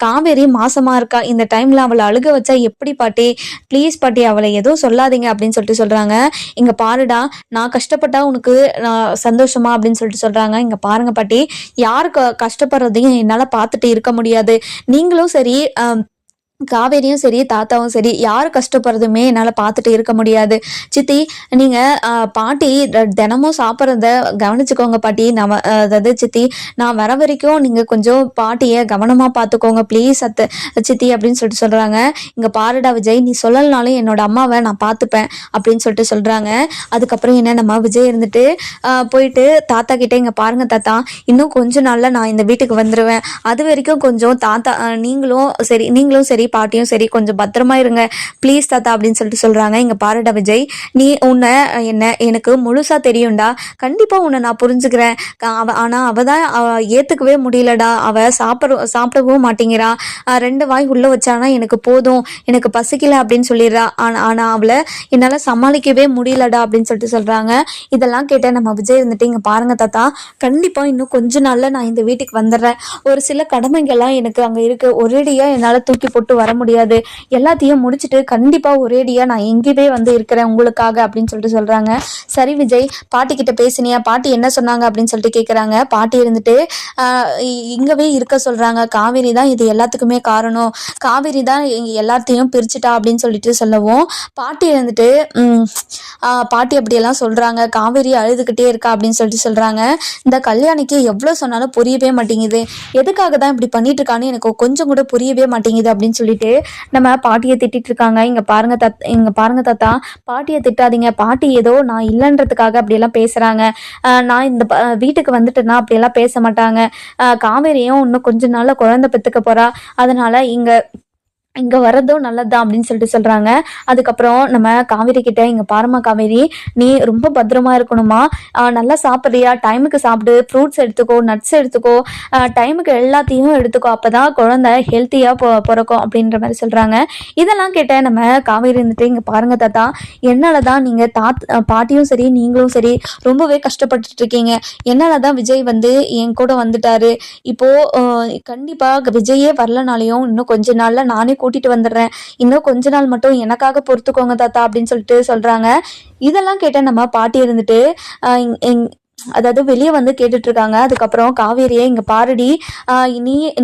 காவேரி மாசமாக இருக்கா. இந்த டைமில் அவளை அழுக வச்சா எப்படி பாட்டி? ப்ளீஸ் பாட்டி, அவளை எதுவும் சொல்லாதீங்க அப்படின்னு சொல்லிட்டு சொல்கிறாங்க. இங்கே பாருடா, நான் கஷ்டப்பட்டா உனக்கு சந்தோஷமா அப்படின்னு சொல்லிட்டு சொல்கிறாங்க. இங்கே பாருங்க பாட்டி, யாருக்கு கஷ்டப்படுறதையும் என்னால் பார்த்துட்டு இருக்க முடியாது. நீங்களும் சரி, காவேரியும் சரி, தாத்தாவும் சரி, யார் கஷ்டப்படுறதுமே என்னால் பார்த்துட்டு இருக்க முடியாது. சித்தி, நீங்கள் பாட்டி தினமும் சாப்பிட்றத கவனிச்சுக்கோங்க பாட்டி. அதாவது சித்தி, நான் வர வரைக்கும் நீங்கள் கொஞ்சம் பாட்டியை கவனமாக பார்த்துக்கோங்க ப்ளீஸ் சித்தி அப்படின்னு சொல்லிட்டு சொல்கிறாங்க. இங்கே பாருடா விஜய், நீ சொல்லலனாலும் என்னோட அம்மாவை நான் பார்த்துப்பேன் அப்படின்னு சொல்லிட்டு சொல்கிறாங்க. அதுக்கப்புறம் என்ன, நம்ம விஜய் இருந்துட்டு போயிட்டு தாத்தா கிட்டே, இங்கே பாருங்க தாத்தா, இன்னும் கொஞ்ச நாளில் நான் இந்த வீட்டுக்கு வந்துடுவேன். அது வரைக்கும் கொஞ்சம் தாத்தா நீங்களும் சரி பாட்டியும் சரி கொஞ்சம் பத்திரமா இருங்க ப்ளீஸ் தாத்தா அப்படின்னு சொல்லிட்டு சொல்கிறாங்க. இங்கே பாருடா விஜய், நீ உன்னை எனக்கு முழுசாக தெரியும்டா. கண்டிப்பாக உன்னை நான் புரிஞ்சுக்கிறேன். ஆனால் அவள் தான் ஏற்றுக்கவே முடியலடா. அவள் சாப்பிடவும் மாட்டேங்கிறா. 2 வாய் உள்ளே வச்சானா எனக்கு போதும், எனக்கு பசிக்கல அப்படின்னு சொல்லிடுறா. ஆனால் அவளை என்னால் சமாளிக்கவே முடியலடா அப்படின்னு சொல்லிட்டு சொல்கிறாங்க. இதெல்லாம் கேட்டால் நம்ம விஜய் இருந்துட்டு, இங்கே பாருங்க தாத்தா, கண்டிப்பாக இன்னும் கொஞ்ச நாளில் நான் இந்த வீட்டுக்கு வந்துடுறேன். ஒரு சில கடமைகள்லாம் எனக்கு அங்கே இருக்குது. ஒரேடியாக என்னால் தூக்கி போட்டு வர முடியாது. எல்லாத்தையும் முடிச்சுட்டு கண்டிப்பாக ஒரேடியாக நான் எங்கேயுமே வந்து இருக்கிறேன் உங்களுக்காக அப்படின்னு சொல்லிட்டு சொல்கிறாங்க. சரி விஜய், பாட்டி கிட்ட பேசினியா? பாட்டி என்ன சொன்னாங்க அப்படின்னு சொல்லிட்டு கேட்குறாங்க. பாட்டி இருந்துட்டு இங்கவே இருக்க சொல்கிறாங்க. காவேரி தான் இது எல்லாத்துக்குமே காரணம். காவேரி தான் எல்லாத்தையும் பிரிச்சுட்டா அப்படின்னு சொல்லிட்டு சொல்லவும், பாட்டி இருந்துட்டு பாட்டி அப்படியெல்லாம் சொல்கிறாங்க. காவேரி அழுதுகிட்டே இருக்கா அப்படின்னு சொல்லிட்டு சொல்கிறாங்க. இந்த கல்யாணிக்கு எவ்வளோ சொன்னாலும் புரியவே மாட்டேங்குது. எதுக்காக தான் இப்படி பண்ணிட்டு இருக்கான்னு எனக்கு கொஞ்சம் கூட புரியவே மாட்டேங்குது அப்படின்னு சொல்லிட்டு நம்ம பாட்டியை திட்டிட்டு இருக்காங்க. இங்க பாருங்க தாத்தா, பாட்டியை திட்டாதீங்க. பாட்டி ஏதோ நான் இல்லைன்றதுக்காக அப்படியெல்லாம் பேசுறாங்க. நான் இந்த வீட்டுக்கு வந்துட்டேன்னா அப்படியெல்லாம் பேச மாட்டாங்க. காவேரியும் இன்னும் கொஞ்ச நாள்ல குழந்தை பெற்றுக்க போறா. அதனால இங்கே வரதும் நல்லதுதான் அப்படின்னு சொல்லிட்டு சொல்கிறாங்க. அதுக்கப்புறம் நம்ம காவேரி கிட்ட, இங்கே பாருமா காவேரி, நீ ரொம்ப பத்திரமா இருக்கணுமா, நல்லா சாப்பிட்றியா, டைமுக்கு சாப்பிடு, ஃப்ரூட்ஸ் எடுத்துக்கோ, நட்ஸ் எடுத்துக்கோ, டைமுக்கு எல்லாத்தையும் எடுத்துக்கோ, அப்போ தான் குழந்தை ஹெல்த்தியாக பிறக்கும் அப்படின்ற மாதிரி சொல்கிறாங்க. இதெல்லாம் கேட்ட நம்ம காவேரி இருந்துட்டு, இங்கே பாருங்க தாத்தா, என்னால் தான் நீங்கள் பாட்டியும் சரி நீங்களும் சரி ரொம்பவே கஷ்டப்பட்டுட்டு இருக்கீங்க. என்னால் தான் விஜய் வந்து என் கூட வந்துட்டாரு. இப்போது கண்டிப்பாக விஜயே வரலனாலையும் இன்னும் கொஞ்ச நாளில் நானே கூட்டிட்டு வந்துடுறேன். இன்னும் கொஞ்ச நாள் மட்டும் எனக்காக பொறுத்துக்கோங்க தாத்தா அப்படின்னு சொல்லிட்டு சொல்றாங்க. இதெல்லாம் கேட்ட நம்ம பாட்டி இருந்துட்டு அதாவது வெளியே வந்து கேட்டுட்டு இருக்காங்க. அதுக்கப்புறம் காவேரியை, இங்க பாருடி,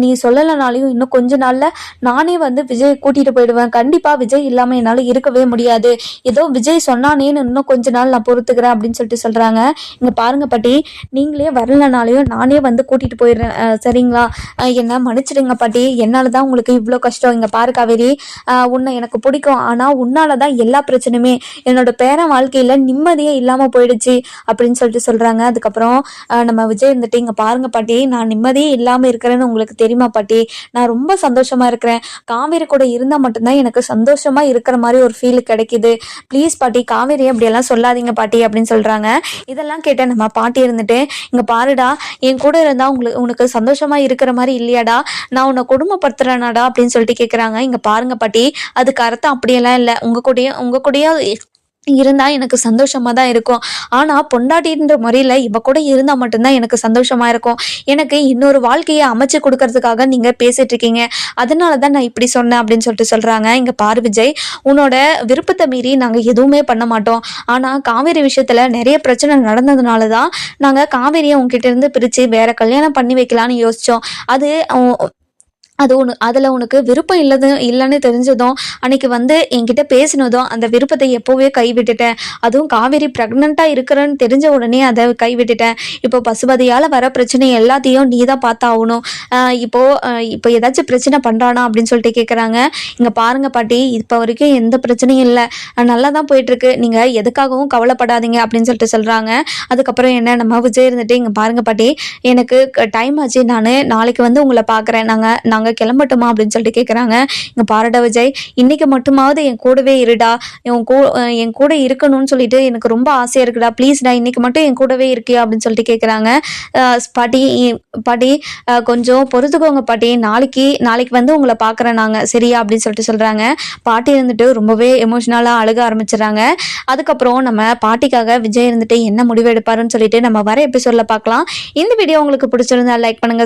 நீ சொல்லலைனாலையும் இன்னும் கொஞ்ச நாள்ல நானே வந்து விஜய் கூட்டிட்டு போயிடுவேன். கண்டிப்பா விஜய் இல்லாம என்னால இருக்கவே முடியாது. ஏதோ விஜய் சொன்னானேன்னு இன்னும் கொஞ்ச நாள் நான் பொறுத்துக்கிறேன் அப்படின்னு சொல்லிட்டு சொல்றாங்க. இங்க பாருங்க பாட்டி, நீங்களே வரலனாலையும் நானே வந்து கூட்டிட்டு போயிடுறேன் சரிங்களா? என்ன மன்னிச்சிடுங்க பாட்டி, என்னாலதான் உங்களுக்கு இவ்வளோ கஷ்டம். இங்க பாரு காவேரி, உன்னை எனக்கு பிடிக்கும், ஆனா உன்னாலதான் எல்லா பிரச்சனையுமே, என்னோட பேரன் வாழ்க்கையில நிம்மதியே இல்லாம போயிடுச்சு அப்படின்னு சொல்லிட்டு சொல்றாங்க. அதுக்கப்புறம் நம்ம விஜய் இருந்துட்டு, இங்க பாருங்க பாட்டி, நான் நிம்மதியே இல்லாம இருக்கிறேன்னு உங்களுக்கு தெரியுமா பாட்டி? நான் ரொம்ப சந்தோஷமா இருக்கிறேன். காவேரி கூட இருந்தா மட்டும்தான் எனக்கு சந்தோஷமா இருக்கிற மாதிரி ஒரு ஃபீல் கிடைக்குது. ப்ளீஸ் பாட்டி, காவேரி அப்படியெல்லாம் சொல்லாதீங்க பாட்டி அப்படின்னு சொல்றாங்க. இதெல்லாம் கேட்ட நம்ம பாட்டி இருந்துட்டு, இங்க பாருடா, என் கூட இருந்தா உனக்கு சந்தோஷமா இருக்கிற மாதிரி இல்லையாடா, நான் உன்னை குடும்பப்படுத்துறேனாடா அப்படின்னு சொல்லிட்டு கேட்குறாங்க. இங்க பாருங்க பாட்டி, அதுக்கு அர்த்தம் அப்படியெல்லாம் இல்லை. உங்க கூடயும் இருந்தால் எனக்கு சந்தோஷமாக தான் இருக்கும். ஆனால் பொண்டாட்டின்ற முறையில் இவ கூட இருந்தால் மட்டும்தான் எனக்கு சந்தோஷமாக இருக்கும். எனக்கு இன்னொரு வாழ்க்கையை அமைச்சு கொடுக்கறதுக்காக நீங்கள் பேசிட்டு இருக்கீங்க. அதனால தான் நான் இப்படி சொன்னேன் அப்படின்னு சொல்லிட்டு சொல்கிறாங்க. இங்கே பாரு விஜய், உன்னோட விருப்பத்தை மீறி நாங்கள் எதுவுமே பண்ண மாட்டோம். ஆனால் காவேரி விஷயத்தில் நிறைய பிரச்சனை நடந்ததுனால தான் நாங்கள் காவேரியை உங்ககிட்ட இருந்து பிரித்து வேற கல்யாணம் பண்ணி வைக்கலான்னு யோசித்தோம். அது அது அதில் உனக்கு விருப்பம் இல்லைன்னு தெரிஞ்சதும் அன்னைக்கு வந்து என்கிட்ட பேசினதும் அந்த விருப்பத்தை எப்போவே கைவிட்டுட்டேன். அதுவும் காவேரி ப்ரெக்னெண்ட்டாக இருக்கிறேன்னு தெரிஞ்ச உடனே அதை கைவிட்டுட்டேன். இப்போ பசுபதியால் வர பிரச்சனை எல்லாத்தையும் நீ தான் பார்த்தாகணும். இப்போ ஏதாச்சும் பிரச்சனை பண்ணுறானா அப்படின்னு சொல்லிட்டு கேட்குறாங்க. இங்கே பாருங்க பாட்டி, இப்போ வரைக்கும் எந்த பிரச்சனையும் இல்லை, நல்லா தான் போயிட்டுருக்கு, நீங்கள் எதுக்காகவும் கவலைப்படாதீங்க அப்படின்னு சொல்லிட்டு சொல்கிறாங்க. அதுக்கப்புறம் என்ன, நம்ம விஜய் இருந்துட்டு இங்கே பாருங்க பாட்டி, எனக்கு டைம் ஆச்சு, நான் நாளைக்கு வந்து உங்களை பார்க்குறேன், நாங்கள் கிளம்பட்டுமா அப்படின்னு சொல்லிட்டு கேட்குறாங்க. இங்கே பாருடா விஜய், இன்னைக்கு மட்டுமாவது என் கூடவே இருடா, என் கூட இருக்கணும்னு சொல்லிட்டு எனக்கு ரொம்ப ஆசையாக இருக்குடா, ப்ளீஸ்டா இன்னைக்கு மட்டும் என் கூடவே இருக்கியா அப்படின்னு சொல்லிட்டு கேட்குறாங்க. பாட்டி பாட்டி கொஞ்சம் பொறுத்துக்கோங்க பாட்டி, நாளைக்கு வந்து உங்களை பார்க்குறேன் நாங்கள், சரியா அப்படின்னு சொல்லிட்டு சொல்கிறாங்க. பாட்டி இருந்துட்டு ரொம்பவே எமோஷ்னலாக அழுக ஆரம்பிச்சிடறாங்க. அதுக்கப்புறம் நம்ம பாட்டிக்காக விஜய் இருந்துட்டு என்ன முடிவு எடுப்பாருன்னு சொல்லிட்டு நம்ம வர எபிசோடில் பார்க்கலாம். இந்த வீடியோ உங்களுக்கு பிடிச்சிருந்தா லைக் பண்ணுங்கள்.